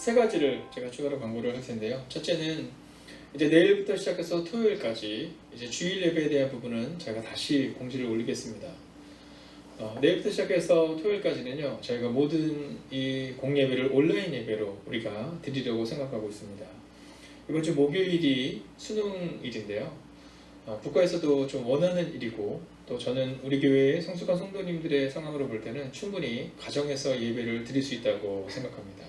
세 가지를 제가 추가로 광고를 할 텐데요. 첫째는 이제 내일부터 시작해서 토요일까지 이제 주일 예배에 대한 부분은 제가 다시 공지를 올리겠습니다. 내일부터 시작해서 토요일까지는요, 저희가 모든 이 공예배를 온라인 예배로 우리가 드리려고 생각하고 있습니다. 이번 주 목요일이 수능일인데요. 국가에서도 좀 원하는 일이고, 또 저는 우리 교회의 성숙한 성도님들의 상황으로 볼 때는 충분히 가정에서 예배를 드릴 수 있다고 생각합니다.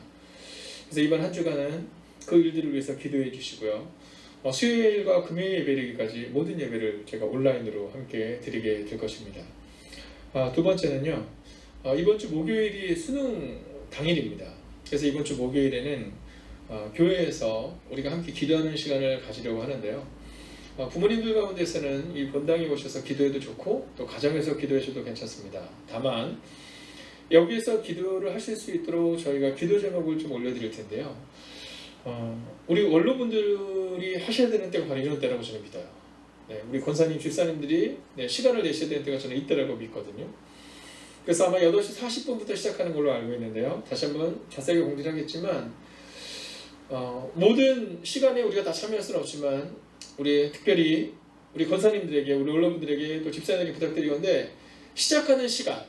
그래서 이번 한 주간은 그 일들을 위해서 기도해 주시고요. 수요일과 금요일 예배이기까지 모든 예배를 제가 온라인으로 함께 드리게 될 것입니다. 두 번째는요, 이번 주 목요일이 수능 당일입니다. 그래서 이번 주 목요일에는 교회에서 우리가 함께 기도하는 시간을 가지려고 하는데요. 부모님들 가운데서는 이 본당에 오셔서 기도해도 좋고 또 가정에서 기도하셔도 괜찮습니다. 다만 여기에서 기도를 하실 수 있도록 저희가 기도 제목을 좀 올려드릴 텐데요. 우리 원로분들이 하셔야 되는 때가 바로 이런 때라고 저는 믿어요. 네, 우리 권사님, 집사님들이 시간을 내셔야 되는 때가 저는 이때라고 믿거든요. 그래서 아마 8시 40분부터 시작하는 걸로 알고 있는데요. 다시 한번 자세하게 공지를 하겠지만 모든 시간에 우리가 다 참여할 수는 없지만 우리 특별히 우리 권사님들에게, 우리 원로분들에게, 또 집사님에게 부탁드리건데, 시작하는 시간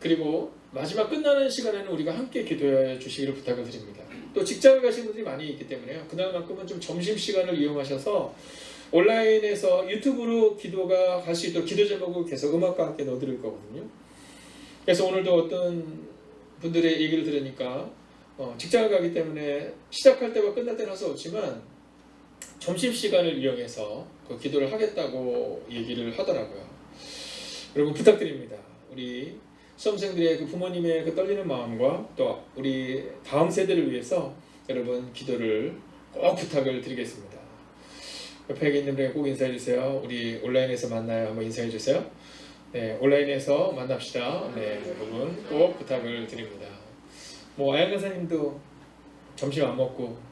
그리고 마지막 끝나는 시간에는 우리가 함께 기도해 주시기를 부탁을 드립니다. 또 직장을 가시는 분들이 많이 있기 때문에요. 그날만큼은 좀 점심시간을 이용하셔서 온라인에서 유튜브로 기도가 갈 수 있도록 기도 제목을 계속 음악과 함께 넣어드릴 거거든요. 그래서 오늘도 어떤 분들의 얘기를 들으니까 직장을 가기 때문에 시작할 때와 끝날 때는 할 수 없지만 점심시간을 이용해서 그 기도를 하겠다고 얘기를 하더라고요. 여러분 부탁드립니다. 우리 수험생들의 그 부모님의 그 떨리는 마음과 또 우리 다음 세대를 위해서 여러분 기도를 꼭 부탁을 드리겠습니다. 옆에 있는 분에게 꼭 인사해 주세요. 우리 온라인에서 만나요. 한번 인사해 주세요. 네, 온라인에서 만납시다. 네, 여러분 꼭 부탁을 드립니다. 아양 간사님도 점심 안 먹고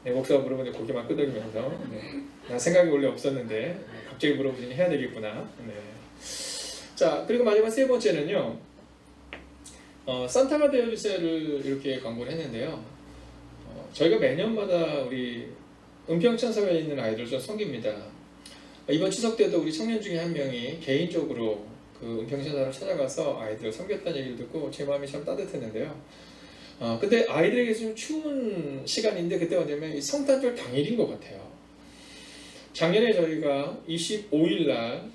목사가 물어보는데 고개만 끄덕이면서 나 생각이 원래 없었는데 갑자기 물어보시니 해야 되겠구나. 자, 그리고 마지막 세 번째는요, 산타가 되어주세요를 이렇게 광고를 했는데요. 저희가 매년마다 우리 은평천사에 있는 아이들을 좀 섬깁니다. 이번 추석 때도 우리 청년 중에 한 명이 개인적으로 그 은평천사를 찾아가서 아이들을 섬겼다는 얘기를 듣고 제 마음이 참 따뜻했는데요. 근데 아이들에게 좀 추운 시간인데 그때 언제면 이 성탄절 당일인 것 같아요. 작년에 저희가 25일 날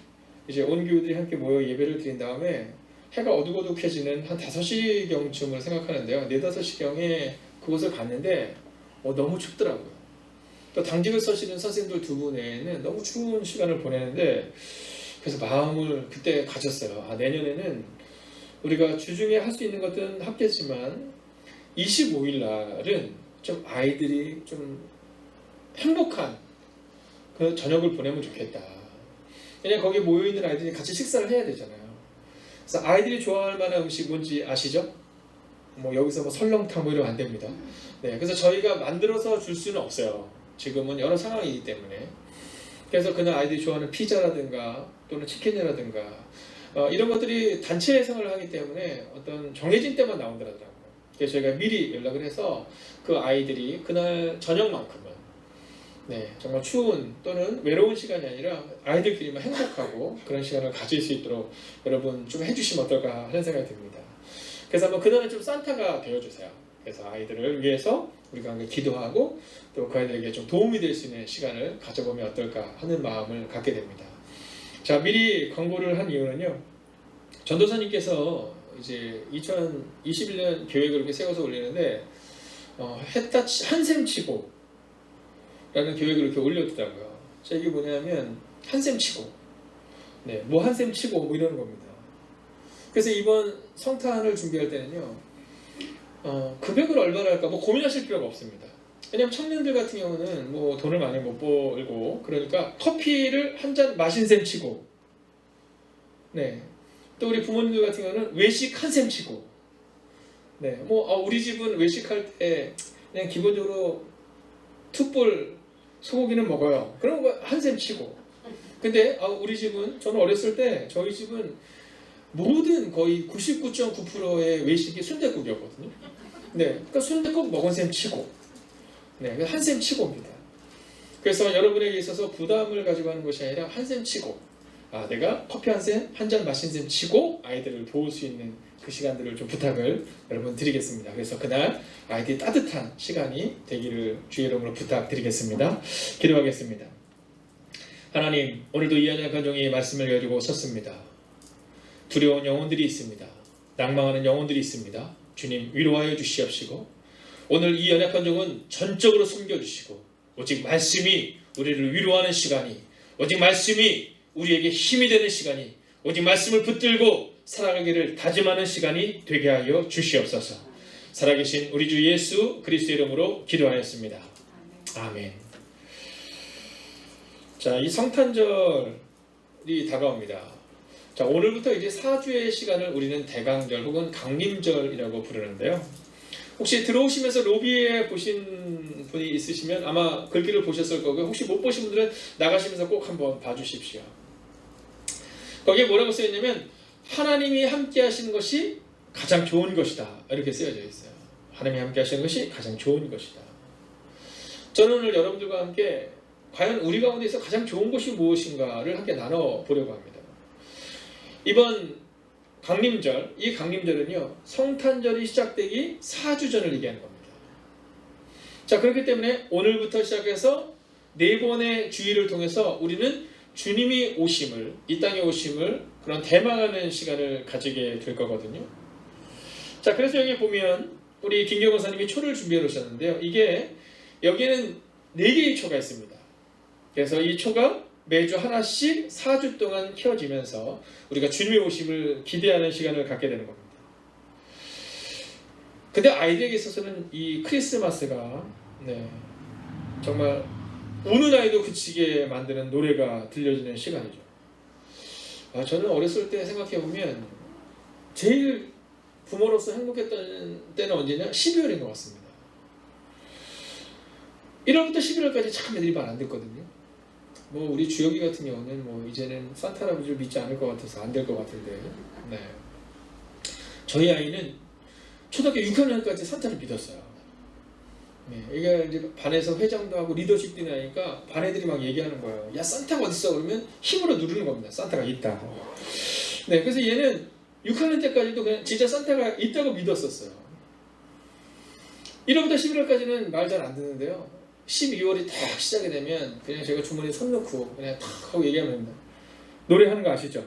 이제 온 교우들이 함께 모여 예배를 드린 다음에 해가 어둑어둑해지는 한 5시경쯤을 생각하는데요. 4, 5시경에 그곳을 갔는데 너무 춥더라고요. 또 당직을 서시는 선생님들 두 분에는 너무 추운 시간을 보내는데 그래서 마음을 그때 가졌어요. 내년에는 우리가 주중에 할 수 있는 것은 하겠지만 25일 날은 좀 아이들이 좀 행복한 그 저녁을 보내면 좋겠다. 왜냐면 거기 모여있는 아이들이 같이 식사를 해야 되잖아요. 그래서 아이들이 좋아할 만한 음식 뭔지 아시죠? 여기서 설렁탕 이러면 안 됩니다. 네, 그래서 저희가 만들어서 줄 수는 없어요. 지금은 여러 상황이기 때문에. 그래서 그날 아이들이 좋아하는 피자라든가 또는 치킨이라든가 이런 것들이 단체 예상을 하기 때문에 어떤 정해진 때만 나온다더라고요. 그래서 저희가 미리 연락을 해서 그 아이들이 그날 저녁만큼은 정말 추운 또는 외로운 시간이 아니라 아이들끼리만 행복하고 그런 시간을 가질 수 있도록 여러분 좀 해주시면 어떨까 하는 생각이 듭니다. 그래서 한번 그날은 좀 산타가 되어주세요. 그래서 아이들을 위해서 우리가 함께 기도하고 또 그 아이들에게 좀 도움이 될 수 있는 시간을 가져보면 어떨까 하는 마음을 갖게 됩니다. 자, 미리 광고를 한 이유는요, 전도사님께서 이제 2021년 계획을 이렇게 세워서 올리는데 했다 한샘 치고 라는 계획을 이렇게 올렸더라고요. 자, 이게 뭐냐면 한샘 치고 한샘 치고 이러는 겁니다. 그래서 이번 성탄을 준비할 때는요, 금액을 얼마나 할까 고민하실 필요가 없습니다. 왜냐면 청년들 같은 경우는 돈을 많이 못 벌고 그러니까 커피를 한 잔 마신 셈 치고 또 우리 부모님들 같은 경우는 외식 한 셈 치고 우리 집은 외식할 때 그냥 기본적으로 툭불 소고기는 먹어요. 그런 거 한 셈 치고. 근데 우리 집은 저는 어렸을 때 저희 집은 모든 거의 99.9%의 외식이 순댓국이었거든요. 네, 그러니까 순댓국 먹은 셈 치고, 네, 한 셈 치고입니다. 그래서 여러분에게 있어서 부담을 가지고 하는 것이 아니라 한 셈 치고, 내가 커피 한 잔 마신 셈 치고 아이들을 도울 수 있는 그 시간들을 좀 부탁을 여러분 드리겠습니다. 그래서 그날 아이들이 따뜻한 시간이 되기를 주의 이름으로 부탁드리겠습니다. 기도하겠습니다. 하나님, 오늘도 이 언약한 종이 말씀을 가지고 섰습니다. 두려운 영혼들이 있습니다. 낭망하는 영혼들이 있습니다. 주님, 위로하여 주시옵시고, 오늘 이 연약한 종은 전적으로 숨겨주시고, 오직 말씀이 우리를 위로하는 시간이, 오직 말씀이 우리에게 힘이 되는 시간이, 오직 말씀을 붙들고 살아가기를 다짐하는 시간이 되게 하여 주시옵소서. 살아계신 우리 주 예수 그리스도의 이름으로 기도하였습니다. 아멘. 자, 이 성탄절이 다가옵니다. 자, 오늘부터 이제 4주의 시간을 우리는 대강절 혹은 강림절이라고 부르는데요. 혹시 들어오시면서 로비에 보신 분이 있으시면 아마 글귀를 보셨을 거고요. 혹시 못 보신 분들은 나가시면서 꼭 한번 봐주십시오. 거기에 뭐라고 쓰여있냐면 하나님이 함께 하시는 것이 가장 좋은 것이다, 이렇게 쓰여져 있어요. 하나님이 함께 하시는 것이 가장 좋은 것이다. 저는 오늘 여러분들과 함께 과연 우리 가운데서 가장 좋은 것이 무엇인가를 함께 나눠보려고 합니다. 이번 강림절, 이 강림절은요, 성탄절이 시작되기 4주 전을 얘기하는 겁니다. 자, 그렇기 때문에 오늘부터 시작해서 4번의 주일을 통해서 우리는 주님이 오심을, 이 땅에 오심을 그런 대망하는 시간을 가지게 될 거거든요. 자, 그래서 여기 보면 우리 김경 권사님이 초를 준비해 놓으셨는데요. 이게 여기에는 4개의 초가 있습니다. 그래서 이 초가 매주 하나씩 4주 동안 켜지면서 우리가 주님의 오심을 기대하는 시간을 갖게 되는 겁니다. 근데 아이들에게 있어서는 이 크리스마스가 정말 우는 아이도 그치게 만드는 노래가 들려지는 시간이죠. 저는 어렸을 때 생각해보면 제일 부모로서 행복했던 때는 언제냐? 12월인 것 같습니다. 1월부터 11월까지 참 애들이 말 안 듣거든요. 뭐 우리 주혁이 같은 경우는 뭐 이제는 산타 할아버지를 믿지 않을 것 같아서 안 될 것 같은데, 네. 저희 아이는 초등학교 6학년까지 산타를 믿었어요. 네. 이게 이제 반에서 회장도 하고 리더십도 하니까 반 애들이 막 얘기하는 거예요. 야, 산타가 어딨어? 그러면 힘으로 누르는 겁니다. 산타가 있다고. 네, 그래서 얘는 6학년 때까지도 그냥 진짜 산타가 있다고 믿었었어요. 1월부터 11월까지는 말 잘 안 듣는데요. 12월이 딱 시작이 되면 그냥 제가 주머니에 손 넣고 그냥 탁 하고 얘기하면 됩니다. 노래하는 거 아시죠?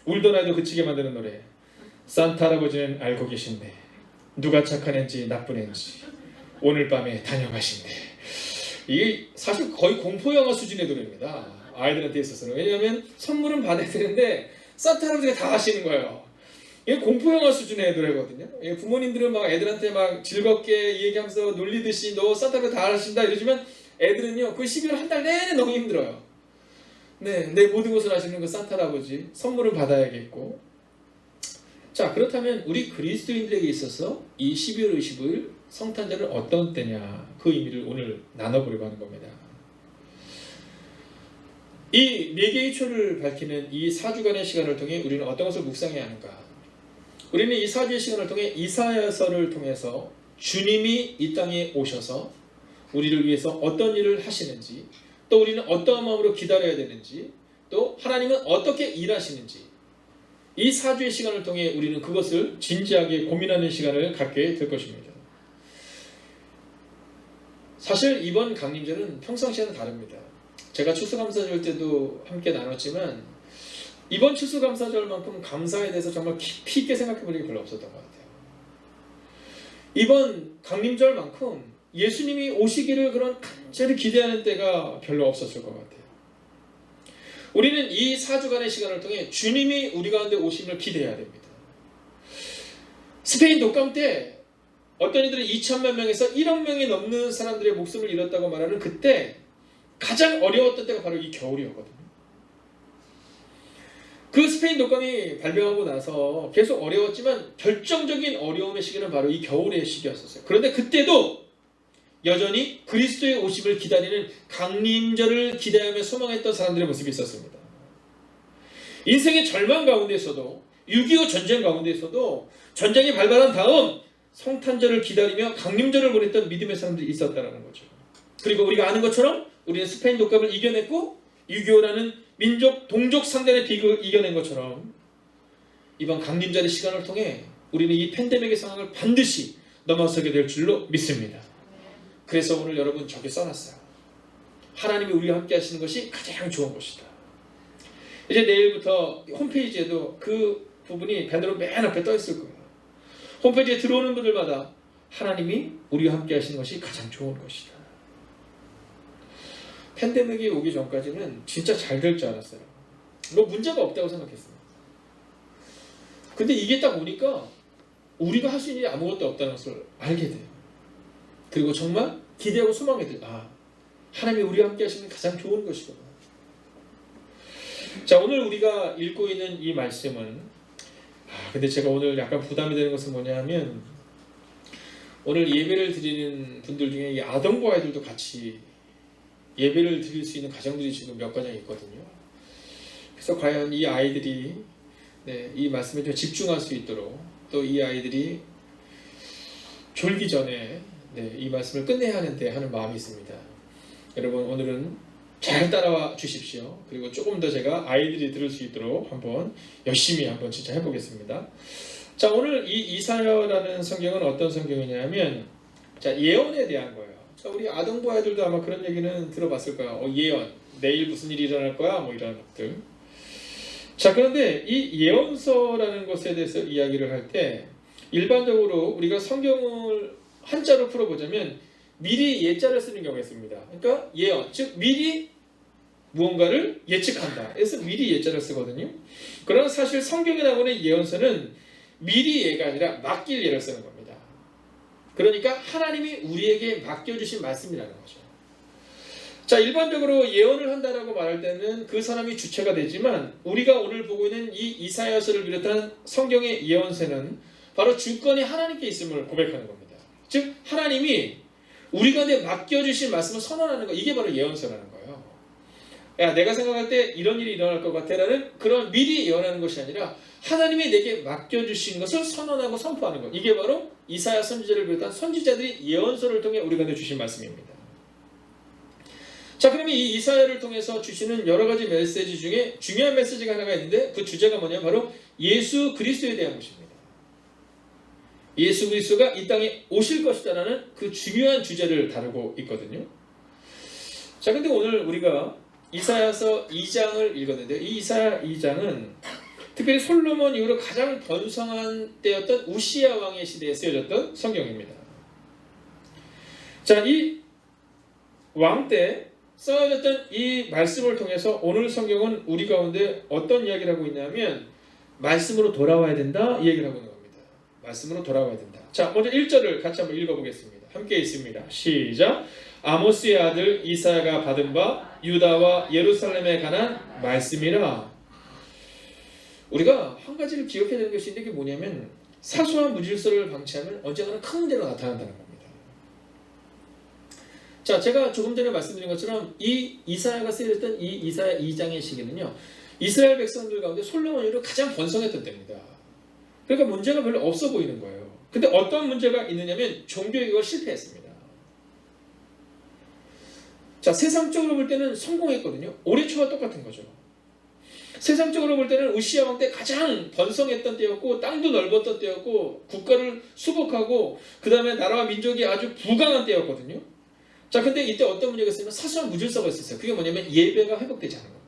울던 아이도 그치게 만드는 노래. 산타 할아버지는 알고 계신데 누가 착한 애인지 나쁜 애인지 오늘 밤에 다녀가신대. 이게 사실 거의 공포영화 수준의 노래입니다. 아이들한테 있어서는. 왜냐하면 선물은 받아야 되는데 산타 할아버지가 다 하시는 거예요. 이게 공포영화 수준의 노래거든요. 부모님들은 막 애들한테 막 즐겁게 얘기하면서 놀리듯이 너 산타를 다 하신다 이러지만 애들은요, 그 12월 한 달 내내 너무 힘들어요. 네, 내 모든 것을 아시는 그 산타 할아버지 선물을 받아야겠고. 자, 그렇다면 우리 그리스도인들에게 있어서 이 12월 25일 성탄절은 어떤 때냐, 그 의미를 오늘 나눠보려고 하는 겁니다. 이 4개의 초를 밝히는 이 4주간의 시간을 통해 우리는 어떤 것을 묵상해야 하는가? 우리는 이 4주의 시간을 통해 이사야서를 통해서 주님이 이 땅에 오셔서 우리를 위해서 어떤 일을 하시는지, 또 우리는 어떠한 마음으로 기다려야 되는지, 또 하나님은 어떻게 일하시는지, 이 4주의 시간을 통해 우리는 그것을 진지하게 고민하는 시간을 갖게 될 것입니다. 사실 이번 강림절은 평상시와는 다릅니다. 제가 추수감사절 때도 함께 나눴지만 이번 추수감사절만큼 감사에 대해서 정말 깊이 있게 생각해 볼 일이 별로 없었던 것 같아요. 이번 강림절만큼 예수님이 오시기를 그런 간절히 기대하는 때가 별로 없었을 것 같아요. 우리는 이 4주간의 시간을 통해 주님이 우리 가운데 오심을 기대해야 됩니다. 스페인 독감 때 어떤 이들은 2천만 명에서 1억 명이 넘는 사람들의 목숨을 잃었다고 말하는 그때 가장 어려웠던 때가 바로 이 겨울이었거든요. 그 스페인 독감이 발병하고 나서 계속 어려웠지만 결정적인 어려움의 시기는 바로 이 겨울의 시기였었어요. 그런데 그때도 여전히 그리스도의 오심을 기다리는 강림절을 기대하며 소망했던 사람들의 모습이 있었습니다. 인생의 절망 가운데서도 6.25 전쟁 가운데에서도 전쟁이 발발한 다음 성탄절을 기다리며 강림절을 보냈던 믿음의 사람들이 있었다는 거죠. 그리고 우리가 아는 것처럼 우리는 스페인 독감을 이겨냈고 6.25라는 민족 동족 상단의 비극을 이겨낸 것처럼 이번 강림절의 시간을 통해 우리는 이 팬데믹의 상황을 반드시 넘어서게 될 줄로 믿습니다. 그래서 오늘 여러분 저기 써놨어요. 하나님이 우리와 함께 하시는 것이 가장 좋은 것이다. 이제 내일부터 홈페이지에도 그 부분이 밴드로 맨 앞에 떠 있을 거예요. 홈페이지에 들어오는 분들마다 하나님이 우리와 함께 하시는 것이 가장 좋은 것이다. 팬데믹이 오기 전까지는 진짜 잘 될 줄 알았어요. 뭐 문제가 없다고 생각했어요. 근데 이게 딱 오니까 우리가 할 수 있는 일이 아무것도 없다는 것을 알게 돼요. 그리고 정말 기대하고 소망이 돼요. 하나님이 우리와 함께 하시는 가장 좋은 것이구나. 자, 오늘 우리가 읽고 있는 이 말씀은 근데 제가 오늘 약간 부담이 되는 것은 뭐냐면 오늘 예배를 드리는 분들 중에 이 아동부 아이들도 같이 예배를 드릴 수 있는 가정들이 지금 몇 가정 있거든요. 그래서 과연 이 아이들이 이 말씀에 좀 집중할 수 있도록 또 이 아이들이 졸기 전에 이 말씀을 끝내야 하는데 하는 마음이 있습니다. 여러분 오늘은 잘 따라와 주십시오. 그리고 조금 더 제가 아이들이 들을 수 있도록 한번 열심히 한번 진짜 해보겠습니다. 자, 오늘 이 이사야라는 성경은 어떤 성경이냐면 자, 예언에 대한 거예요. 자, 우리 아동부 아이들도 아마 그런 얘기는 들어봤을 거야. 예언, 내일 무슨 일이 일어날 거야, 뭐 이런 것들. 자, 그런데 이 예언서라는 것에 대해서 이야기를 할 때 일반적으로 우리가 성경을 한자로 풀어보자면 미리 예자를 쓰는 경우가 있습니다. 그러니까 예언, 즉 미리 무언가를 예측한다. 그래서 미리 예자를 쓰거든요. 그러나 사실 성경에 나오는 예언서는 미리 예가 아니라 맡길 예를 쓰는 겁니다. 그러니까 하나님이 우리에게 맡겨주신 말씀이라는 거죠. 자, 일반적으로 예언을 한다라고 말할 때는 그 사람이 주체가 되지만 우리가 오늘 보고 있는 이 이사야서를 비롯한 성경의 예언서는 바로 주권이 하나님께 있음을 고백하는 겁니다. 즉 하나님이 우리 가운데 맡겨주신 말씀을 선언하는 거, 이게 바로 예언서라는 거예요. 야, 내가 생각할 때 이런 일이 일어날 것 같아 라는 그런 미리 예언하는 것이 아니라 하나님이 내게 맡겨주신 것을 선언하고 선포하는 것, 이게 바로 이사야 선지자를 비롯한 선지자들이 예언서를 통해 우리 가운데 주신 말씀입니다. 자, 그러면 이 이사야를 통해서 주시는 여러 가지 메시지 중에 중요한 메시지가 하나가 있는데 그 주제가 뭐냐면 바로 예수 그리스도에 대한 것입니다. 예수 그리스도가 이 땅에 오실 것이다라는 그 중요한 주제를 다루고 있거든요. 자, 근데 오늘 우리가 이사야서 2장을 읽었는데 이 이사야 2장은 특별히 솔로몬 이후로 가장 번성한 때였던 우시야 왕의 시대에 쓰여졌던 성경입니다. 자, 이 왕 때 써졌던 이 말씀을 통해서 오늘 성경은 우리 가운데 어떤 이야기를 하고 있냐면 말씀으로 돌아와야 된다 이 얘기를 하고 있는 겁니다. 말씀으로 돌아와야 된다. 자, 먼저 1절을 같이 한번 읽어보겠습니다. 함께 있습니다. 시작. 아모스의 아들 이사야가 받은 바 유다와 예루살렘에 관한 말씀이라. 우리가 한 가지를 기억해야 되는 것이 있는데 그게 뭐냐면 사소한 무질서를 방치하면 언젠가는 큰 문제가 나타난다는 겁니다. 자, 제가 조금 전에 말씀드린 것처럼 이 이사야가 쓰여졌던 이 이사야 2장의 시기는요, 이스라엘 백성들 가운데 솔로몬 이후로 가장 번성했던 때입니다. 그러니까 문제가 별로 없어 보이는 거예요. 근데 어떤 문제가 있느냐면 종교개혁을 실패했습니다. 자, 세상적으로 볼 때는 성공했거든요. 올해 초와 똑같은 거죠. 세상적으로 볼 때는 우시야 왕 때 가장 번성했던 때였고 땅도 넓었던 때였고 국가를 수복하고 그 다음에 나라와 민족이 아주 부강한 때였거든요. 자, 근데 이때 어떤 문제가 있으면 사소한 무질서가 있었어요. 그게 뭐냐면 예배가 회복되지 않은 거예요.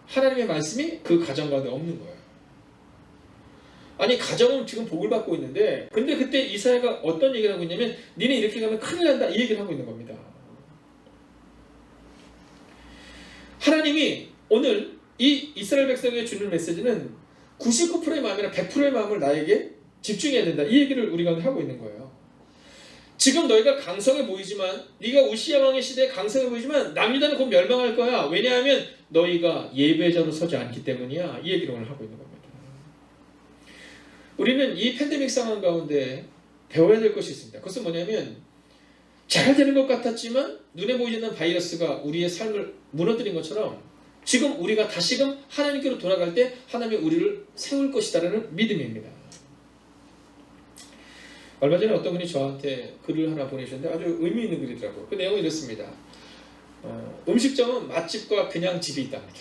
하나님의 말씀이 그 가정 가운데 없는 거예요. 아니, 가정은 지금 복을 받고 있는데 근데 그때 이사야가 어떤 얘기를 하고 있냐면 니네 이렇게 가면 큰일 난다 이 얘기를 하고 있는 겁니다. 하나님이 오늘 이 이스라엘 백성에게 주는 메시지는 99%의 마음이나 100%의 마음을 나에게 집중해야 된다 이 얘기를 우리가 하고 있는 거예요. 지금 너희가 강성해 보이지만 네가 우시야 왕의 시대에 강성해 보이지만 남유다는 곧 멸망할 거야. 왜냐하면 너희가 예배자로 서지 않기 때문이야. 이 얘기를 오늘 하고 있는 겁니다. 우리는 이 팬데믹 상황 가운데 배워야 될 것이 있습니다. 그것은 뭐냐면 잘 되는 것 같았지만 눈에 보이지 않는 바이러스가 우리의 삶을 무너뜨린 것처럼 지금 우리가 다시금 하나님께로 돌아갈 때 하나님이 우리를 세울 것이다라는 믿음입니다. 얼마 전에 어떤 분이 저한테 글을 하나 보내주셨는데 아주 의미 있는 글이더라고요. 그 내용은 이렇습니다. 음식점은 맛집과 그냥 집이 있답니다.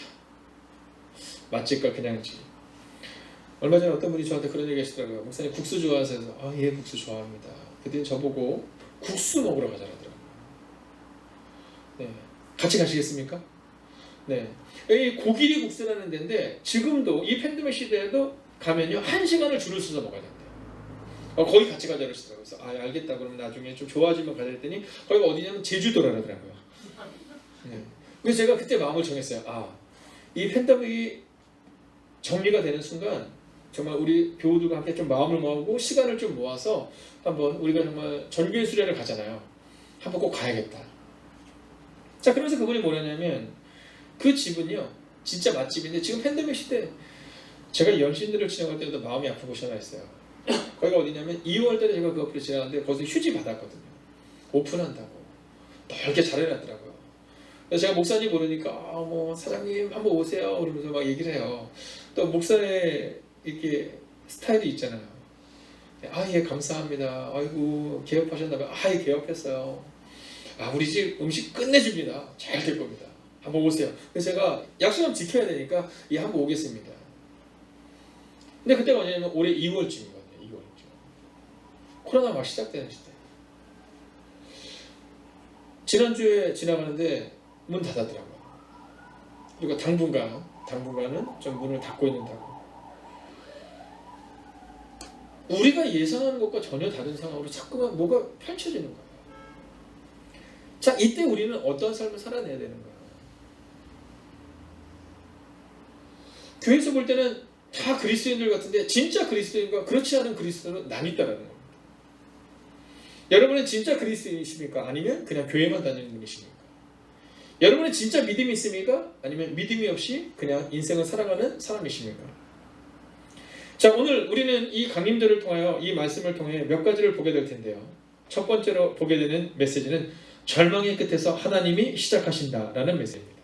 맛집과 그냥 집. 얼마 전에 어떤 분이 저한테 그런 얘기 하시더라고요. 목사님 국수 좋아하셔서 예 국수 좋아합니다. 그때 저보고 국수 먹으러 가자라더라고요. 네, 같이 가시겠습니까? 네, 이 고기리 국수라는 데인데 지금도 이 팬데믹 시대에도 가면요 1시간을 줄을 서서 먹어야 된대요. 거기 같이 가자 그러시더라고요. 그래서 알겠다 그러면 나중에 좀 좋아지면 가자 했더니 거기가 어디냐면 제주도라더라고요. 네. 그래서 제가 그때 마음을 정했어요. 이 팬데믹이 정리가 되는 순간 정말 우리 교우들과 함께 좀 마음을 모으고 시간을 좀 모아서 한번 우리가 정말 전교회 수련을 가잖아요. 한번 꼭 가야겠다. 자, 그러면서 그분이 뭐냐면 그 집은요 진짜 맛집인데 지금 팬데믹 시대 제가 연신들을 지나갈 때도 마음이 아픈 곳이 하나 있어요. 거기가 어디냐면 2월달에 제가 그 앞으로 지나갔는데 거기서 휴지 받았거든요. 오픈한다고 넓게 잘 해놨더라고요. 그래서 제가 목사님 모르니까 뭐 사장님 한번 오세요 그러면서 막 얘기를 해요. 또 목사의 이렇게 스타일이 있잖아요. 예 감사합니다. 아이고 개업하셨나봐요. 예 개업했어요. 우리 집 음식 끝내줍니다. 잘 될 겁니다. 한번 오세요. 그래서 제가 약속을 지켜야 되니까 한번 오겠습니다. 근데 그때가 언제냐면 올해 2월쯤이거든요. 2월쯤. 코로나 막 시작되는 시대. 지난주에 지나가는데 문 닫았더라고요. 그리고 당분간은 좀 문을 닫고 있는다고. 우리가 예상하는 것과 전혀 다른 상황으로 자꾸만 뭐가 펼쳐지는 거예요. 자, 이때 우리는 어떤 삶을 살아내야 되는 거예요? 교회에서 볼 때는 다 그리스도인들 같은데 진짜 그리스도인과 그렇지 않은 그리스도는 남있다라는 겁니다. 여러분은 진짜 그리스도인이십니까? 아니면 그냥 교회만 다니는 분이십니까? 여러분은 진짜 믿음이 있습니까? 아니면 믿음이 없이 그냥 인생을 살아가는 사람이십니까? 자, 오늘 우리는 이 강림들을 통하여 이 말씀을 통해 몇 가지를 보게 될 텐데요. 첫 번째로 보게 되는 메시지는 절망의 끝에서 하나님이 시작하신다라는 메시지입니다.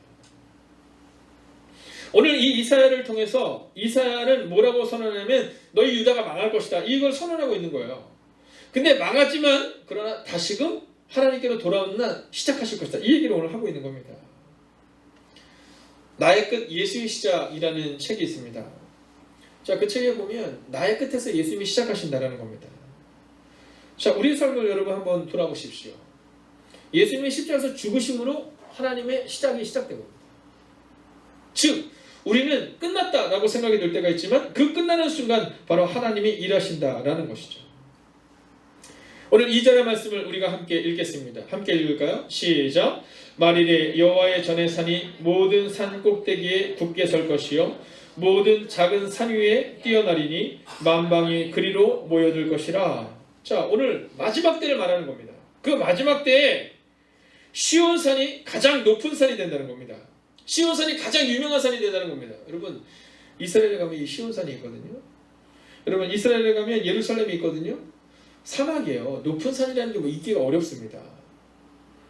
오늘 이 이사야를 통해서 이사야는 뭐라고 선언하냐면 너희 유다가 망할 것이다. 이걸 선언하고 있는 거예요. 근데 망하지만 그러나 다시금 하나님께로 돌아오는 날 시작하실 것이다. 이 얘기를 오늘 하고 있는 겁니다. 나의 끝 예수의 시작이라는 책이 있습니다. 자, 그 책에 보면 나의 끝에서 예수님이 시작하신다라는 겁니다. 자, 우리의 삶을 여러분 한번 돌아보십시오. 예수님이 십자가에서 죽으심으로 하나님의 시작이 시작된 겁니다. 즉 우리는 끝났다라고 생각이 들 때가 있지만 그 끝나는 순간 바로 하나님이 일하신다라는 것이죠. 오늘 2절의 말씀을 우리가 함께 읽겠습니다. 함께 읽을까요? 시작. 만일에 여호와의 전의 산이 모든 산 꼭대기에 굳게 설 것이요 모든 작은 산 위에 뛰어나리니 만방이 그리로 모여들 것이라. 자, 오늘 마지막 때를 말하는 겁니다. 그 마지막 때에 시온산이 가장 높은 산이 된다는 겁니다. 시온산이 가장 유명한 산이 된다는 겁니다. 여러분 이스라엘에 가면 이 시온산이 있거든요. 여러분 이스라엘에 가면 예루살렘이 있거든요. 사막이에요. 높은 산이라는 게 뭐 있기가 어렵습니다.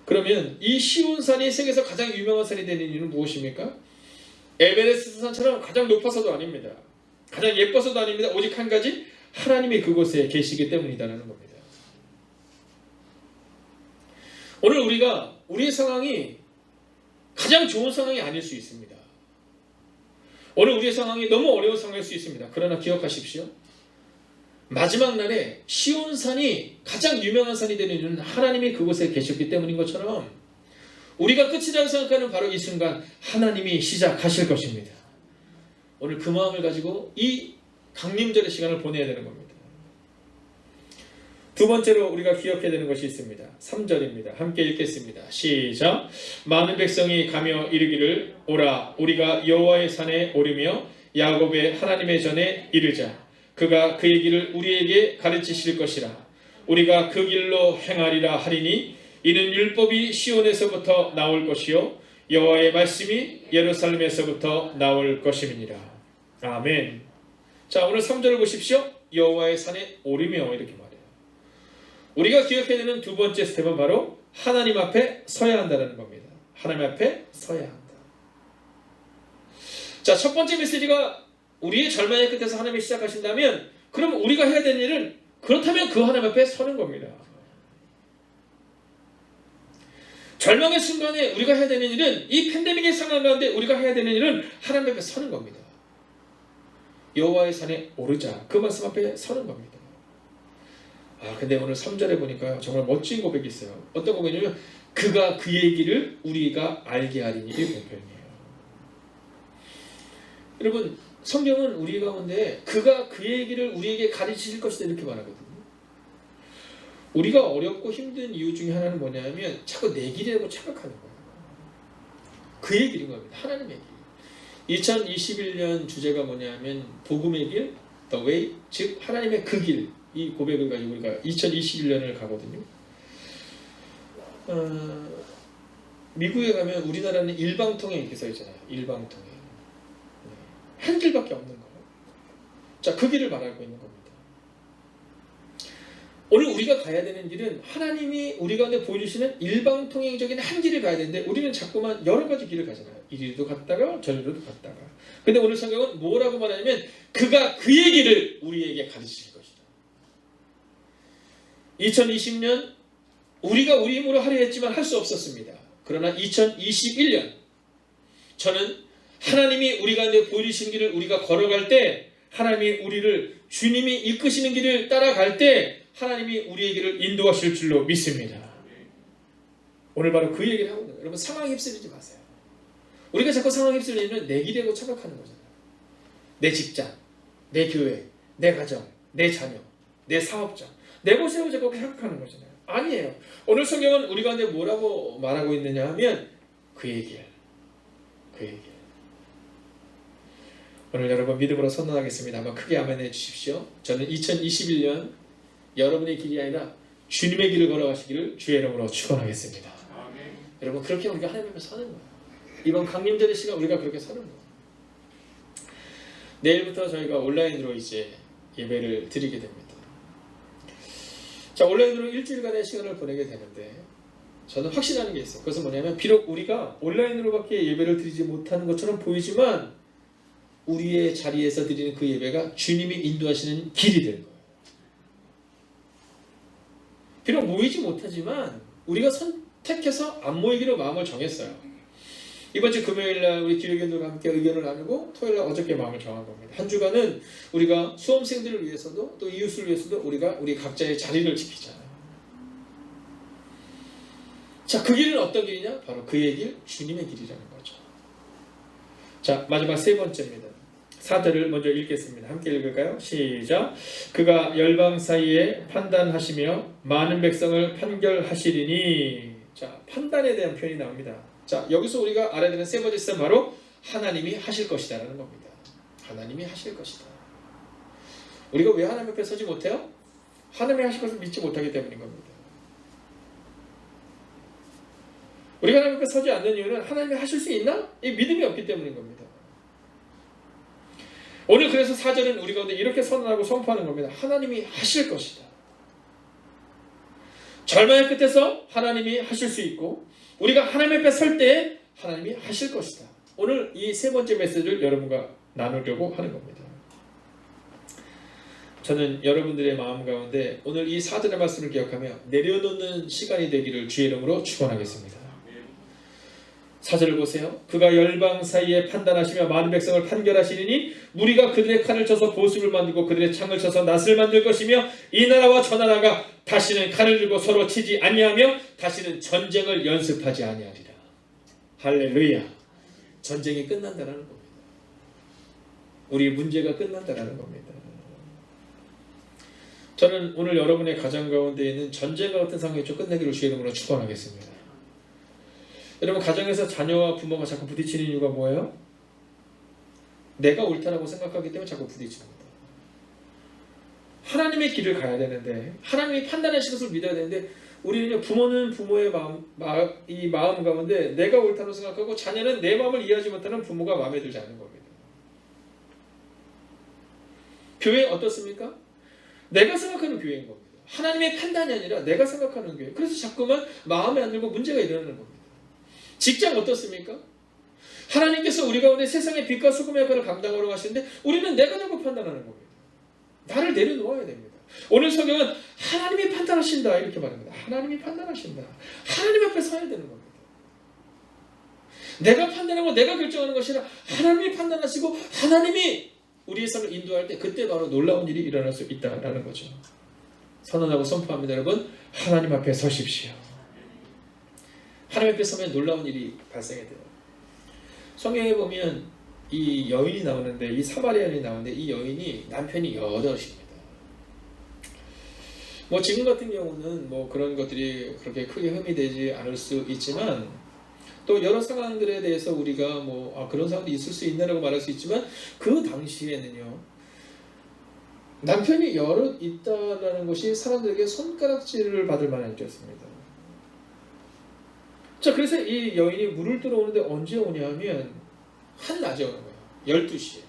그러면 이 시온산이 세계에서 가장 유명한 산이 되는 이유는 무엇입니까? 에베레스트 산처럼 가장 높아서도 아닙니다. 가장 예뻐서도 아닙니다. 오직 한 가지 하나님이 그곳에 계시기 때문이다라는 겁니다. 오늘 우리의 상황이 가장 좋은 상황이 아닐 수 있습니다. 오늘 우리의 상황이 너무 어려운 상황일 수 있습니다. 그러나 기억하십시오. 마지막 날에 시온산이 가장 유명한 산이 되는 이유는 하나님이 그곳에 계셨기 때문인 것처럼 우리가 끝이라고 생각하는 바로 이 순간 하나님이 시작하실 것입니다. 오늘 그 마음을 가지고 이 강림절의 시간을 보내야 되는 겁니다. 두 번째로 우리가 기억해야 되는 것이 있습니다. 3절입니다. 함께 읽겠습니다. 시작. 많은 백성이 가며 이르기를 오라 우리가 여호와의 산에 오르며 야곱의 하나님의 전에 이르자. 그가 그의 길을 우리에게 가르치실 것이라. 우리가 그 길로 행하리라 하리니 이는 율법이 시온에서부터 나올 것이요 여호와의 말씀이 예루살렘에서부터 나올 것임이니라. 아멘. 자, 오늘 3절을 보십시오. 여호와의 산에 오르며 이렇게 말해요. 우리가 기억해야 되는 두 번째 스텝은 바로 하나님 앞에 서야 한다는 겁니다. 하나님 앞에 서야 한다. 자, 첫 번째 메시지가 우리의 절망의 끝에서 하나님이 시작하신다면, 그럼 우리가 해야 되는 일은 그렇다면 그 하나님 앞에 서는 겁니다. 절망의 순간에 우리가 해야 되는 일은, 이 팬데믹의 상황 가운데 우리가 해야 되는 일은 하나님 앞에 서는 겁니다. 여호와의 산에 오르자, 그 말씀 앞에 서는 겁니다. 근데 오늘 3절에 보니까 정말 멋진 고백이 있어요. 어떤 고백이냐면 그가 그의 길을 우리가 알게 하리니, 이 본편이에요. 여러분, 성경은 우리 가운데 그가 그의 길을 우리에게 가르치실 것이다 이렇게 말하거든요. 우리가 어렵고 힘든 이유 중에 하나는 뭐냐면 자꾸 내 길이라고 착각하는 거예요. 그의 길인 겁니다. 하나님의 길. 2021년 주제가 뭐냐면 복음의 길, the way, 즉 하나님의 그 길, 이 고백을 가지고 우리가 2021년을 가거든요. 미국에 가면 우리나라는 일방통행 이렇게 써 있잖아요. 일방통행. 한 길밖에 없는 거예요. 자, 그 길을 말하고 있는 겁니다. 오늘 우리가 가야 되는 길은 하나님이 우리 가운데 보여주시는 일방통행적인 한 길을 가야 되는데, 우리는 자꾸만 여러 가지 길을 가잖아요. 이리로 갔다가 저리로 갔다가. 근데 오늘 성경은 뭐라고 말하냐면 그가 그의 길을 우리에게 가르치실 것이다. 2020년 우리가 우리 힘으로 하려 했지만 할 수 없었습니다. 그러나 2021년 저는 하나님이 우리 가운데 보여주신 길을 우리가 걸어갈 때, 하나님이 우리를 주님이 이끄시는 길을 따라갈 때 하나님이 우리의 길을 인도하실 줄로 믿습니다. 오늘 바로 그 얘기를 하고 있는 거예요. 여러분, 상황에 휩쓸리지 마세요. 우리가 자꾸 상황에 휩쓸리면 내 길이라고 착각하는 거잖아요. 내 직장, 내 교회, 내 가정, 내 자녀, 내 사업자, 내 곳이라고 자꾸 착각하는 거잖아요. 아니에요. 오늘 성경은 우리 가운데 뭐라고 말하고 있느냐 하면 그의 길, 그의 길. 오늘 여러분 믿음으로 선언하겠습니다. 한번 크게 아멘 해주십시오. 저는 2021년 여러분의 길이 아니라 주님의 길을 걸어가시기를 주의 이름으로 축원하겠습니다. 여러분, 그렇게 우리가 하나님 앞에 서는 거예요. 이번 강림절의 시간 우리가 그렇게 서는 거예요. 내일부터 저희가 온라인으로 이제 예배를 드리게 됩니다. 자, 온라인으로 일주일간의 시간을 보내게 되는데 저는 확신하는 게 있어요. 그것은 뭐냐면 비록 우리가 온라인으로밖에 예배를 드리지 못하는 것처럼 보이지만 우리의 자리에서 드리는 그 예배가 주님이 인도하시는 길이 될 거예요. 비록 모이지 못하지만 우리가 선택해서 안 모이기로 마음을 정했어요. 이번 주 금요일날 우리 기획위원들과 함께 의견을 나누고 토요일날 어저께 마음을 정한 겁니다. 한 주간은 우리가 수험생들을 위해서도 또 이웃을 위해서도 우리가 우리 각자의 자리를 지키자. 자, 그 길은 어떤 길이냐? 바로 그의 길, 주님의 길이라는 거죠. 자, 마지막 세 번째입니다. 4절을 먼저 읽겠습니다. 함께 읽을까요? 시작. 그가 열방 사이에 판단하시며 많은 백성을 판결하시리니. 자, 판단에 대한 표현이 나옵니다. 자, 여기서 우리가 알아야 되는 세 번째 씀은 바로 하나님이 하실 것이다 라는 겁니다. 하나님이 하실 것이다. 우리가 왜 하나님 앞에 서지 못해요? 하나님이 하실 것을 믿지 못하기 때문인 겁니다. 우리가 하나님 앞에 서지 않는 이유는 하나님이 하실 수 있나? 이 믿음이 없기 때문인 겁니다. 오늘 그래서 4절은 우리 가운데 이렇게 선언하고 선포하는 겁니다. 하나님이 하실 것이다. 절망의 끝에서 하나님이 하실 수 있고 우리가 하나님 앞에 설 때 하나님이 하실 것이다. 오늘 이 세 번째 메시지를 여러분과 나누려고 하는 겁니다. 저는 여러분들의 마음 가운데 오늘 이 4절의 말씀을 기억하며 내려놓는 시간이 되기를 주의 이름으로 축원하겠습니다. 4절을 보세요. 그가 열방 사이에 판단하시며 많은 백성을 판결하시리니 무리가 그들의 칼을 쳐서 보습을 만들고 그들의 창을 쳐서 낫을 만들 것이며 이 나라와 저 나라가 다시는 칼을 들고 서로 치지 아니하며 다시는 전쟁을 연습하지 아니하리라. 할렐루야. 전쟁이 끝난다는 겁니다. 우리의 문제가 끝난다는 겁니다. 저는 오늘 여러분의 가정 가운데 있는 전쟁과 같은 상황이 좀 끝내기를 주의 이름으로 축원하겠습니다. 여러분, 가정에서 자녀와 부모가 자꾸 부딪히는 이유가 뭐예요? 내가 옳다라고 생각하기 때문에 자꾸 부딪힙니다. 하나님의 길을 가야 되는데 하나님이 판단하신 것을 믿어야 되는데 우리는 부모는 부모의 이 마음 가운데 내가 옳다고 생각하고 자녀는 내 마음을 이해하지 못하는 부모가 마음에 들지 않는 겁니다. 교회 어떻습니까? 내가 생각하는 교회인 겁니다. 하나님의 판단이 아니라 내가 생각하는 교회. 그래서 자꾸만 마음에 안 들고 문제가 일어나는 겁니다. 직장 어떻습니까? 하나님께서 우리 가운데 세상의 빛과 소금의 역할을 감당하러 가시는데 우리는 내가 자꾸 판단하는 겁니다. 나를 내려놓아야 됩니다. 오늘 성경은 하나님이 판단하신다 이렇게 말합니다. 하나님이 판단하신다. 하나님 앞에 서야 되는 겁니다. 내가 판단하고 내가 결정하는 것이 아니라 하나님이 판단하시고 하나님이 우리의 삶을 인도할 때 그때 바로 놀라운 일이 일어날 수 있다는 거죠. 선언하고 선포합니다. 여러분, 하나님 앞에 서십시오. 하나님 앞에 서면 놀라운 일이 발생이 돼요. 성경에 보면 이 여인이 나오는데, 이 사마리아인이 나오는데, 이 여인이 남편이 8입니다. 뭐 지금 같은 경우는 뭐 그런 것들이 그렇게 크게 흠이 되지 않을 수 있지만, 또 여러 상황들에 대해서 우리가 뭐 그런 상황도 있을 수 있나라고 말할 수 있지만, 그 당시에는요, 남편이 여럿 있다라는 것이 사람들에게 손가락질을 받을 만한 일이었습니다. 자, 그래서 이 여인이 물을 들어오는데 언제 오냐면 한낮에 오는 거예요. 12시에.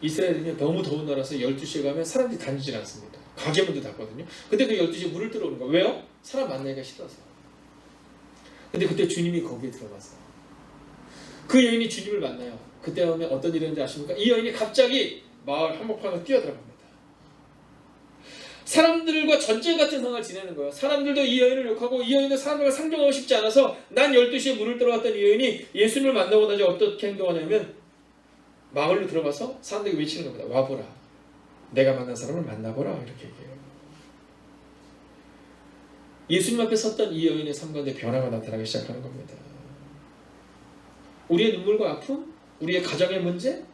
이스라엘은요, 너무 더운 나라라서 12시에 가면 사람들이 다니질 않습니다. 가게 문도 닫거든요. 근데 그 12시에 물을 들어오는 거예요. 왜요? 사람 만나기가 싫어서. 근데 그때 주님이 거기에 들어갔어요. 그 여인이 주님을 만나요. 그때 오면 어떤 일이 있는지 아십니까? 이 여인이 갑자기 마을 한복판으로 뛰어들어갑니다. 사람들과 전쟁 같은 상황을 지내는 거예요. 사람들도 이 여인을 욕하고 이 여인도 사람들과 상종하고 싶지 않아서 난 12시에 물을 들어갔던 이 여인이 예수님을 만나고 나서 어떻게 행동하냐면 마을로 들어가서 사람들에게 외치는 겁니다. 와보라. 내가 만난 사람을 만나보라. 이렇게 얘기해요. 예수님 앞에 섰던 이 여인의 삶 가운데 변화가 나타나기 시작하는 겁니다. 우리의 눈물과 아픔, 우리의 가정의 문제,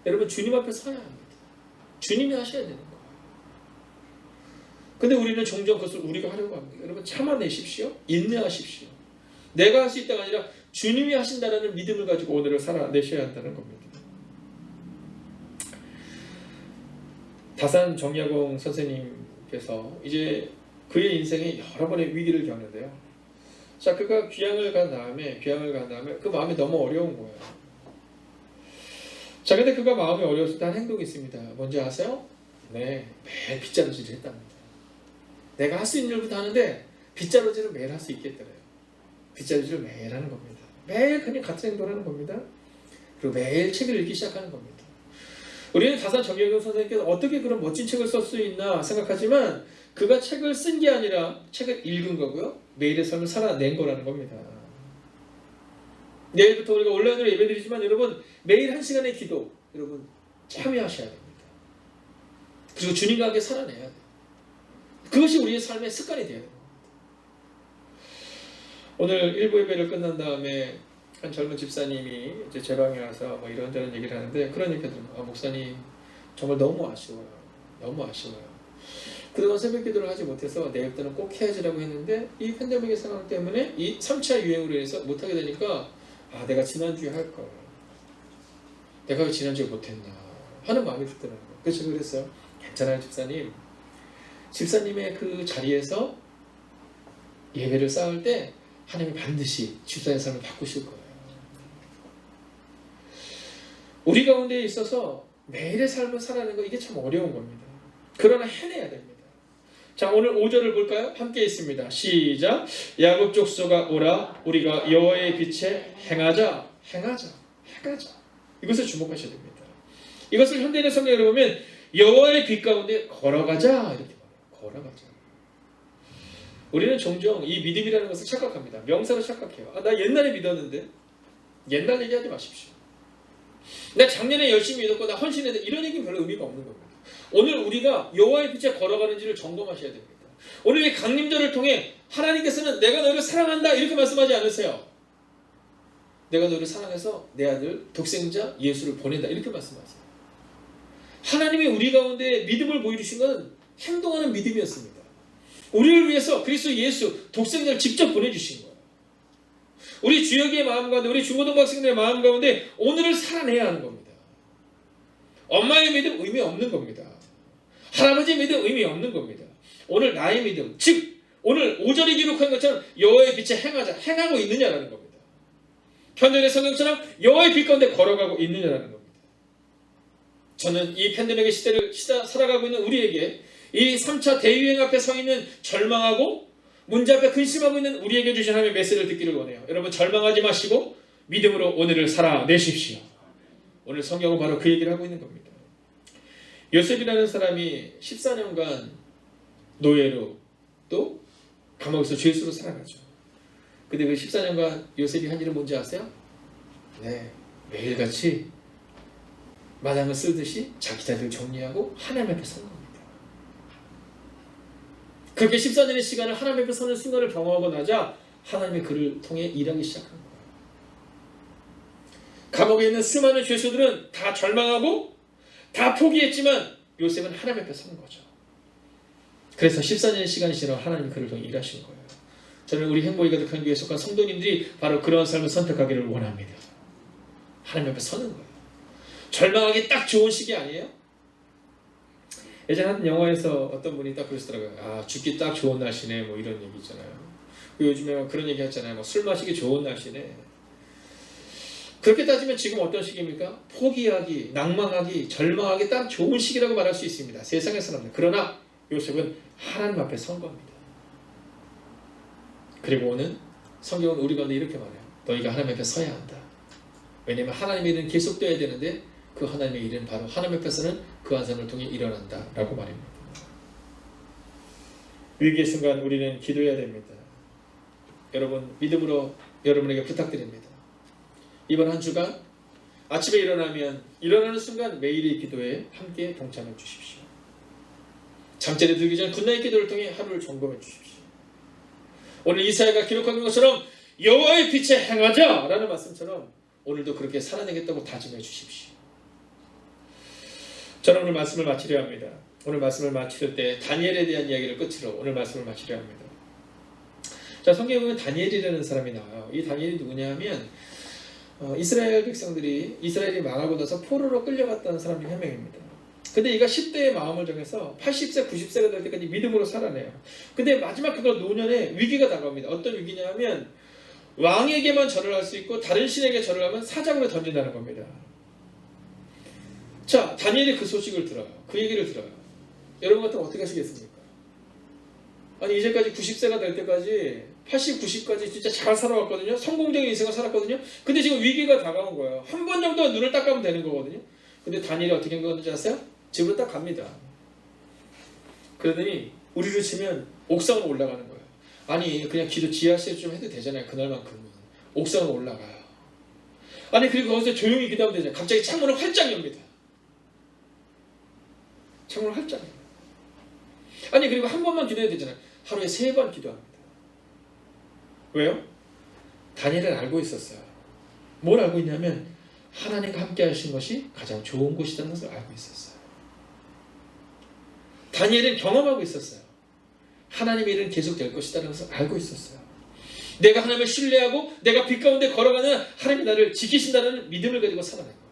여러분 주님 앞에 서야 합니다. 주님이 하셔야 되는 거예요. 근데 우리는 종종 그것을 우리가 하려고 합니다. 여러분 참아내십시오. 인내하십시오. 내가 할 수 있다가 아니라 주님이 하신다는 믿음을 가지고 오늘을 살아내셔야 한다는 겁니다. 다산 정약용 선생님께서 이제 그의 인생에 여러 번의 위기를 겪는데요. 자, 그가 귀향을 간 다음에 그 마음이 너무 어려운 거예요. 자, 근데 그가 마음이 어려웠을 때 한 행동이 있습니다. 뭔지 아세요? 네, 매일 빗자루질을 했답니다. 내가 할 수 있는 일부터 하는데 빗자루질을 매일 할 수 있겠더래요. 빗자루질을 매일 하는 겁니다. 매일 그냥 같은 행동을 하는 겁니다. 그리고 매일 책을 읽기 시작하는 겁니다. 우리는 다산 정약용 선생님께서 어떻게 그런 멋진 책을 쓸 수 있나 생각하지만 그가 책을 쓴 게 아니라 책을 읽은 거고요. 매일의 삶을 살아낸 거라는 겁니다. 내일부터 우리가 온라인으로 예배드리지만 여러분 매일 1시간의 기도 여러분 참여하셔야 됩니다. 그리고 주님과 함께 살아내야 돼요. 그것이 우리의 삶의 습관이 되어야 됩니다. 오늘 일부 예배를 끝난 다음에 한 젊은 집사님이 이제 제 방에 와서 뭐 이런저런 얘기를 하는데 그런 얘기가 들어요. 목사님 정말 너무 아쉬워요. 너무 아쉬워요. 그동안 새벽 기도를 하지 못해서 내일부터는 꼭 해야지라고 했는데 이 팬데믹의 상황 때문에 이 3차 유행으로 해서 못하게 되니까 내가 지난주에 할 걸. 내가 왜 지난주에 못했나 하는 마음이 들더라고요. 그래서 그랬어요. 괜찮아요 집사님. 집사님의 그 자리에서 예배를 쌓을 때 하나님이 반드시 집사의 삶을 바꾸실 거예요. 우리 가운데 있어서 매일의 삶을 살아내는 거 이게 참 어려운 겁니다. 그러나 해내야 됩니다. 자, 오늘 5절을 볼까요? 함께 있습니다. 시작. 야곱 족속아 오라 우리가 여호와의 빛에 행하자. 이것을 주목하셔야 됩니다. 이것을 현대인의 성경으로 보면 여호와의 빛 가운데 걸어가자 이렇게 말해요. 걸어가자. 우리는 종종 이 믿음이라는 것을 착각합니다. 명사로 착각해요. 나 옛날에 믿었는데. 옛날 얘기하지 마십시오. 나 작년에 열심히 믿었고 나 헌신했는데 이런 얘기는 별로 의미가 없는 겁니다. 오늘 우리가 여호와의 빛에 걸어가는지를 점검하셔야 됩니다. 오늘 이 강림절을 통해 하나님께서는 내가 너를 사랑한다 이렇게 말씀하지 않으세요. 내가 너를 사랑해서 내 아들 독생자 예수를 보낸다 이렇게 말씀하세요. 하나님이 우리 가운데 믿음을 보여주신 것은 행동하는 믿음이었습니다. 우리를 위해서 그리스도 예수 독생자를 직접 보내주신 거예요. 우리 주역의 마음 가운데 우리 중고등부 학생들의 마음 가운데 오늘을 살아내야 하는 겁니다. 엄마의 믿음 의미 없는 겁니다. 할아버지의 믿음 의미 없는 겁니다. 오늘 나의 믿음 즉 오늘 5절이 기록한 것처럼 여호와의 빛에 행하고 있느냐라는 겁니다. 편들의 성경처럼 여호와의 빛 가운데 걸어가고 있느냐라는 겁니다. 저는 이 팬데믹의 시대를 살아가고 있는 우리에게 이 3차 대유행 앞에 서 있는 절망하고 문제 앞에 근심하고 있는 우리에게 주신 하나님의 메시지를 듣기를 원해요. 여러분 절망하지 마시고 믿음으로 오늘을 살아내십시오. 오늘 성경은 바로 그 얘기를 하고 있는 겁니다. 요셉이라는 사람이 14년간 노예로 또 감옥에서 죄수로 살아가죠. 근데 그 14년간 요셉이 한 일은 뭔지 아세요? 네, 매일같이 마당을 쓸듯이 자기 자리를 정리하고 하나님 앞에 선 겁니다. 그렇게 14년의 시간을 하나님 앞에 서는 순간을 경험하고 나자 하나님의 그를 통해 일하기 시작한 거예요. 감옥에 있는 수많은 죄수들은 다 절망하고 다 포기했지만 요셉은 하나님 앞에 선 거죠. 그래서 14년의 시간이 지나 하나님이 그를 통해 일하신 거예요. 저는 우리 행복이 가득한 교회에 속한 성도님들이 바로 그런 삶을 선택하기를 원합니다. 하나님 앞에 서는 거예요. 절망하기 딱 좋은 시기 아니에요? 예전에 한 영화에서 어떤 분이 딱 그러시더라고요. 아, 죽기 딱 좋은 날씨네, 뭐 이런 얘기 있잖아요. 요즘에 그런 얘기 하잖아요. 뭐 술 마시기 좋은 날씨네. 그렇게 따지면 지금 어떤 시기입니까? 포기하기, 낭망하기, 절망하기 딱 좋은 시기라고 말할 수 있습니다. 세상의 사람들. 그러나 요셉은 하나님 앞에 선 겁니다. 그리고 오늘 성경은 우리 가운데 이렇게 말해요. 너희가 하나님 앞에 서야 한다. 왜냐하면 하나님의 일은 계속돼야 되는데 그 하나님의 일은 바로 하나님 앞에서는 그 한 사람을 통해 일어난다 라고 말입니다. 위기의 순간 우리는 기도해야 됩니다. 여러분 믿음으로 여러분에게 부탁드립니다. 이번 한 주간 아침에 일어나는 순간 매일의 기도에 함께 동참해 주십시오. 잠자리에 들기 전 굿나잇 기도를 통해 하루를 점검해 주십시오. 오늘 이사야가 기록한 것처럼 여호와의 빛에 행하자 라는 말씀처럼 오늘도 그렇게 살아내겠다고 다짐해 주십시오. 저는 오늘 말씀을 마치려 합니다. 오늘 말씀을 마칠 때 다니엘에 대한 이야기를 끝으로 오늘 말씀을 마치려 합니다. 자, 성경에 보면 다니엘이라는 사람이 나와요. 이 다니엘이 누구냐 하면 이스라엘 백성들이 이스라엘이 망하고 나서 포로로 끌려갔다는 사람 중 한 명입니다. 근데 이가 10대의 마음을 정해서 80세, 90세가 될 때까지 믿음으로 살아내요. 근데 마지막 그걸 노년에 위기가 다가옵니다. 어떤 위기냐 하면 왕에게만 절을 할 수 있고 다른 신에게 절을 하면 사자굴에 던진다는 겁니다. 자, 다니엘이 그 소식을 들어요. 그 얘기를 들어요. 여러분 같으면 어떻게 하시겠습니까? 아니 이제까지 90세가 될 때까지 80, 90까지 진짜 잘 살아왔거든요. 성공적인 인생을 살았거든요. 근데 지금 위기가 다가온 거예요. 한 번 정도 눈을 딱 감으면 되는 거거든요. 근데 다니엘이 어떻게 한 건지 아세요? 집으로 딱 갑니다. 그러더니 우리를 치면 옥상으로 올라가는 거예요. 아니 그냥 기도 지하실 좀 해도 되잖아요. 그날만큼은. 옥상으로 올라가요. 아니 그리고 거기서 조용히 기도하면 되잖아요. 갑자기 창문을 활짝 엽니다. 창문을 활짝 엽니다. 아니 그리고 한 번만 기도해야 되잖아요. 하루에 3번 기도합니다. 왜요? 다니엘은 알고 있었어요. 뭘 알고 있냐면 하나님과 함께 하신 것이 가장 좋은 곳이라는 것을 알고 있었어요. 다니엘은 경험하고 있었어요. 하나님의 일은 계속될 것이라는 것을 알고 있었어요. 내가 하나님을 신뢰하고 내가 빛 가운데 걸어가는 하나님이 나를 지키신다는 믿음을 가지고 살아낸 거예요.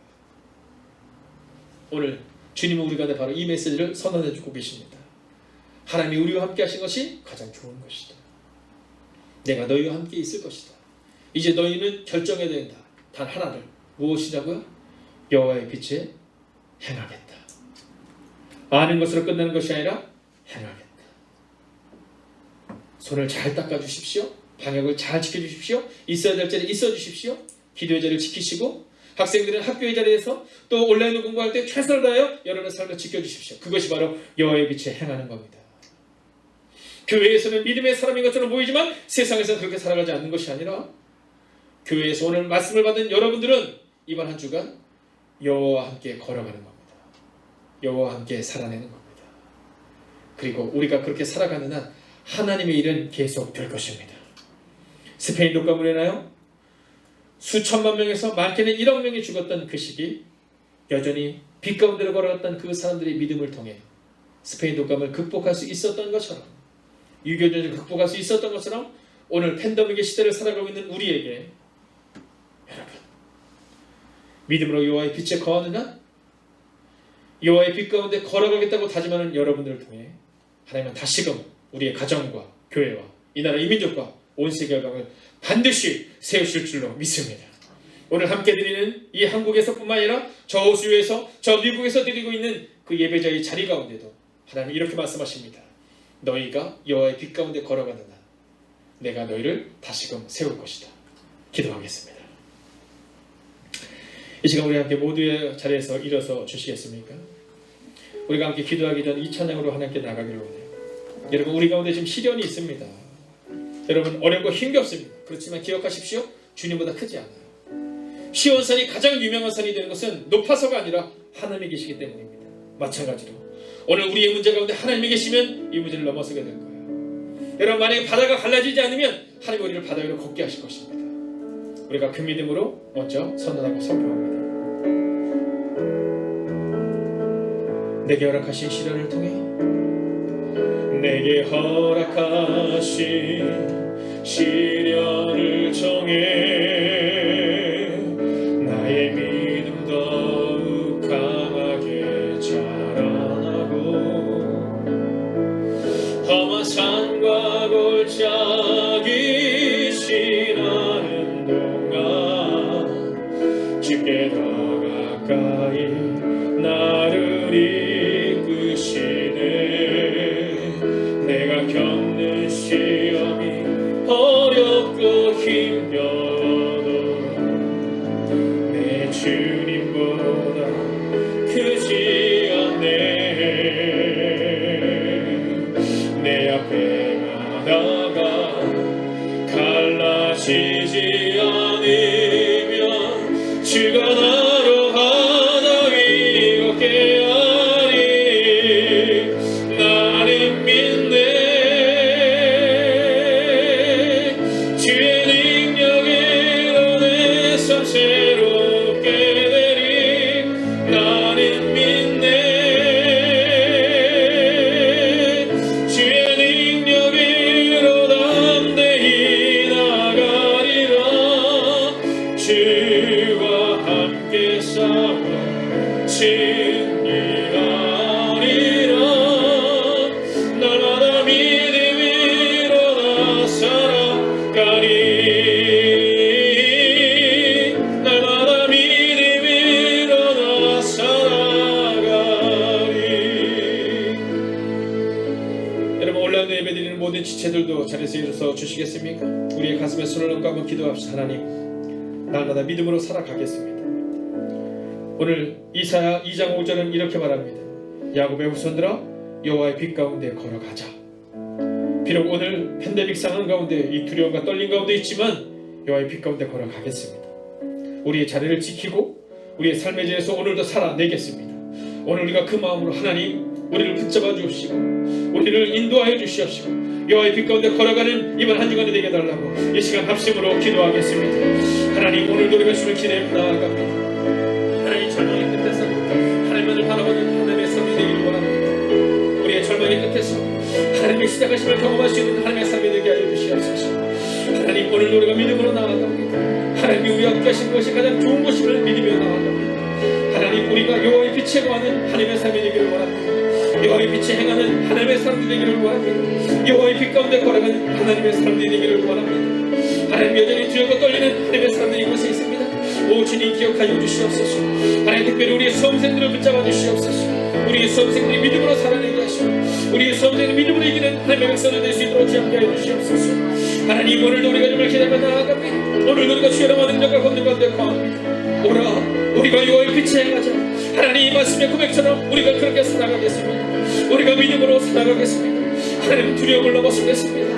오늘 주님은 우리 가운데 바로 이 메시지를 선언해 주고 계십니다. 하나님이 우리와 함께 하신 것이 가장 좋은 것이다. 내가 너희와 함께 있을 것이다. 이제 너희는 결정해야 된다. 단 하나를. 무엇이라고요? 여호와의 빛에 행하겠다. 아는 것으로 끝나는 것이 아니라 행하겠다. 손을 잘 닦아주십시오. 방역을 잘 지켜주십시오. 있어야 될 자리에 있어주십시오. 기도의 자리를 지키시고 학생들은 학교의 자리에서 또 온라인으로 공부할 때 최선을 다하여 여러분의 삶을 지켜주십시오. 그것이 바로 여호와의 빛에 행하는 겁니다. 교회에서는 믿음의 사람인 것처럼 보이지만 세상에서는 그렇게 살아가지 않는 것이 아니라 교회에서 오늘 말씀을 받은 여러분들은 이번 한 주간 여호와와 함께 걸어가는 겁니다. 여호와와 함께 살아내는 겁니다. 그리고 우리가 그렇게 살아가는 한 하나님의 일은 계속될 것입니다. 스페인 독감으로 인하여 수천만 명에서 많게는 1억 명이 죽었던 그 시기 여전히 빛 가운데로 걸어갔던 그 사람들의 믿음을 통해 스페인 독감을 극복할 수 있었던 것처럼 유교전을 극복할 수 있었던 것처럼 오늘 팬데믹의 시대를 살아가고 있는 우리에게 여러분 믿음으로 여호와의 빛에 거하는 한 여호와의 빛 가운데 걸어가겠다고 다짐하는 여러분들을 통해 하나님은 다시금 우리의 가정과 교회와 이 나라 이민족과 온 세계 열방을 반드시 세우실 줄로 믿습니다. 오늘 함께 드리는 이 한국에서뿐만 아니라 저 호주에서 저 미국에서 드리고 있는 그 예배자의 자리 가운데도 하나님 이렇게 말씀하십니다. 너희가 여호와의 빛 가운데 걸어가는 한 내가 너희를 다시금 세울 것이다. 기도하겠습니다. 이 시간 우리 함께 모두의 자리에서 일어서 주시겠습니까? 우리가 함께 기도하기 전 이 찬양으로 하나님께 나가기를 원해요. 여러분, 우리 가운데 지금 시련이 있습니다. 여러분, 어렵고 힘겹습니다. 그렇지만 기억하십시오. 주님보다 크지 않아요. 시온산이 가장 유명한 산이 되는 것은 높아서가 아니라 하나님이 계시기 때문입니다. 마찬가지로 오늘 우리의 문제 가운데 하나님이 계시면 이 문제를 넘어서게 될 거예요. 여러분, 만약에 바다가 갈라지지 않으면 하나님 우리를 바다 위로 걷게 하실 것입니다. 우리가 그 믿음으로 먼저 선언하고 선포합니다. 내게 허락하신 시련을 통해 내게 허락하신 시련을 통해 나의 믿음 더욱 강하게 자라나고 험한 산과 골짜기 지나는 동안 주께 더 가까이 나를 이끄시네. 내가 겪는 시험이 어렵고 힘겨워도 내 주님보다 크지 않네. 내 앞에 바다가 갈라지지 않으면 주가 나로 바다 위 걷게 하리. 나는 믿네. 주의 능력으로 내 삶 새롭게 되리. 나는 믿네. 주의 능력으로 담대히 나가리라. 주와 함께 싸워 승리하리라. 날마다 믿음이 일어나 살아가리. 날마다 믿음이 일어나 살아가리. 여러분, 온라인으로 예배드리는 모든 지체들도 자리에서 일어서 주시겠습니까? 우리의 가슴에 손을 얹고 한번 기도합시다. 하나님, 날마다 믿음으로 살아가겠습니다. 오늘 이사야 2장 5절은 이렇게 말합니다. 야곱의 후손들아, 여호와의 빛 가운데 걸어가자. 비록 오늘 팬데믹 상황 가운데 이 두려움과 떨림 가운데 있지만 여호와의 빛 가운데 걸어가겠습니다. 우리의 자리를 지키고 우리의 삶의 자리에서 오늘도 살아내겠습니다. 오늘 우리가 그 마음으로 하나님 우리를 붙잡아 주시고 우리를 인도하여 주시옵시고 여호와의 빛 가운데 걸어가는 이번 한 주간이 되게 해달라고 이 시간 합심으로 기도하겠습니다. 하나님, 오늘도 우리가 주를 기대해 나아갑니다. 하나님, 절망의 끝에서 하나님만을 바라보는 하나님의 삶이 되기를 원합니다. 우리의 절망의 끝에서 하나님의 시작하심을 경험할 수 있는 하나님의 삶이 되게 하여 주시옵소서. 하나님, 오늘도 우리가 믿음으로 나아갑니다. 하나님이 우리와 함께 하신 것이 가장 좋은 것임을 믿으며 나아갑니다. 하나님, 우리가 여호와의 빛에 거하는 하나님의 삶이 되기를 원합니다. 여호와의 빛에 행하는 하나님의 삶이 되기를 원합니다. 여호와의 빛 가운데 걸어가는 하나님의 삶이 되기를 원합니다. 하나님, 여전히 두렵고 떨리는 하나님의 삶들이 이곳에 있습니다. 오 주님, 기억하여 주시옵소서. 하나님, 특별히 우리의 수험생들을 붙잡아 주시옵소서. 우리의 수험생들이 믿음으로 살아내게 하시고 우리의 수험생들이 믿음으로 이기는 하나님의 백성을 될 수 있도록 함께하여 주시옵소서. 하나님, 오늘도 우리가 주를 기다려 나아갑니다. 오늘도 우리가 주의 영원한 능력과 권능 가운데 거합니다. 오라, 우리가 여호와의 빛에 행하자. 하나님, 이 말씀의 고백처럼 우리가 그렇게 살아가겠습니다. 우리가 믿음으로 살아가겠습니다. 하나님, 두려움을 넘어서겠습니다.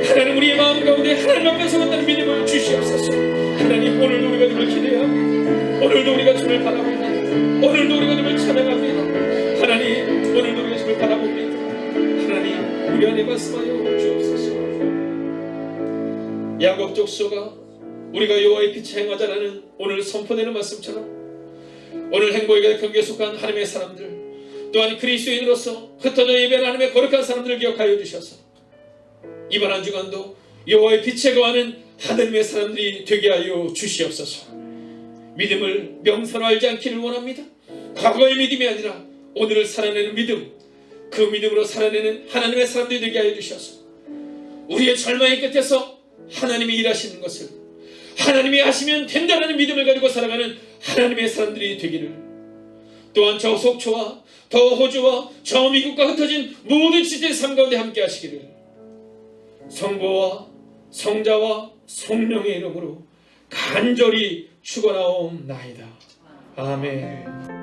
하나님, 우리의 마음 가운데 하나님 앞에서 온다는 믿음을 주시옵소서. 하나님, 오늘도 우리가 주를 기대합니다. 오늘도 우리가 주를 바라봅니다. 오늘도 우리가 주를 찬양합니다. 하나님, 오늘도 우리가 주를 바라봅니다. 하나님, 우리 안에 말씀하여 주옵소서. 야곱 족속아, 우리가 여호와의 빛에 행하자라는 오늘 선포되는 말씀처럼 오늘 행복의 경계에 속한 하나님의 사람들, 또한 그리스도인으로서 흩어져 예배하는 하나님의 거룩한 사람들을 기억하여 주셔서 이번 한 주간도 여호와의 빛에 거하는 하나님의 사람들이 되게 하여 주시옵소서. 믿음을 명설하지 않기를 원합니다. 과거의 믿음이 아니라 오늘을 살아내는 믿음, 그 믿음으로 살아내는 하나님의 사람들이 되게 하여 주셔서 우리의 절망의 끝에서 하나님이 일하시는 것을, 하나님이 하시면 된다는 믿음을 가지고 살아가는 하나님의 사람들이 되기를, 또한 저 속초와 더 호주와 저 미국과 흩어진 모든 지체의 삶 가운데 함께 하시기를 성부와 성자와 성령의 이름으로 간절히 축원하옵나이다. 아멘.